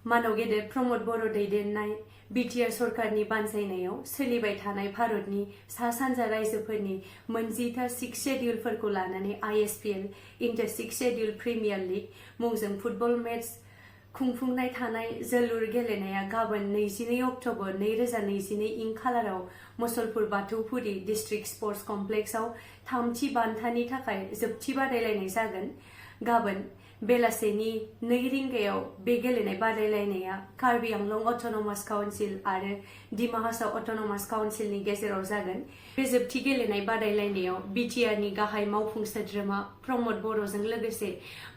मानव गेदेर प्रमोद बड' दैदेननाय बिटिआर सरकारनि बानजायनायाव सोलिबाय थानाय भारतनि सा सानजा रायजोफोरनि मोनजिथा सिक्स शेड्युलफोरखौ लानानै ISPL inter six schedule premier league मुंजों फुटबल मैच खुंफुंनाय थानाय जोलुर गेलेनाया गाबोन 22 अक्ट'बर 2022 इं खालाराव मुसलपुर बाथौफुरि डिस्ट्रिक्ट स्पर्ट्स कमप्लेक्सआव थामथि बान्थानि थाखाय जोबथि बादायलायनाय जागोन। गाबोन बेलासेनि 2 रिंगायाव बे गेलेनाय बादायलायनाया कार्बि आंलं अट'नमास काउन्सिल आरो डिमा हासाव अट'नमास काउन्सिलनि गेजेराव जागोन। बे जोबथि गेलेनाय बादायलायनायाव बिटिआरनि गाहाय मावफुं सोद्रोमा प्रमोद बड'जों लोगोसे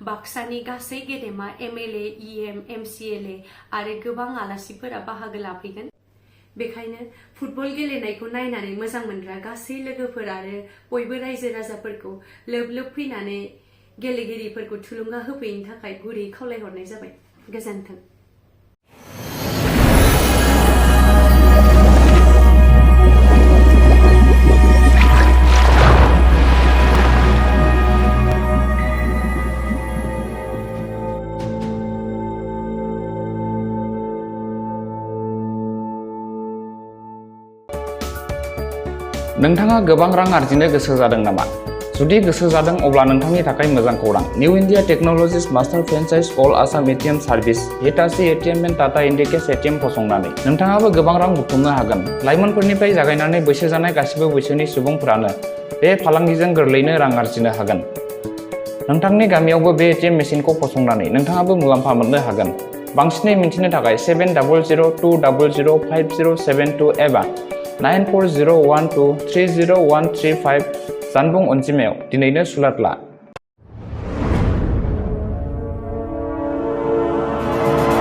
बाक्सानि गासै गेदेमा एमएलए इएम एमसिएलए आरो गोबां आलासिफोरा बाहागो लाफैगोन। बेखायनो फुटबल गेलेनायखौ नायनानै मोजां मोनग्रा गासै लोगोफोर आरो बयबो रायजो राजाफोरखौ लोब लोब फैनानै गेलेगिरिफोरखौ थुलुंगा होफैनो थाखाय गुरै खावलायहरनाय जाबाय। गोजोन्थों। नोंथाङा गोबां रां आर्जिनो गोसो जादों नामा? जुदि गोसो जादों अब्ला नोंथांनि थाखाय मोजां खौरां। New India technologies master franchise all Assam ATM service Hitachi ATM and Tata Indicash ATM फसंनानै नोंथाङाबो गोबां रां बुथुमनो हागोन। लाइमोनफोरनिफ्राय जागायनानै बैसो जानाय गासिबो बैसोनि सुबुंफोरानो बे फालांगिजों गोरलैयैनो रां आर्जिनो हागोन। नोंथांनि गामियावबो बे एटिएम मेसिनखौ फसंनानै नोंथाङाबो मुलाम्फा मोननो हागोन। बांसिनै मिन्थिनो थाखाय 7002005072 एबा 9401230135 जानबुं अनजिमायाव दिनैनो सुलाद ला।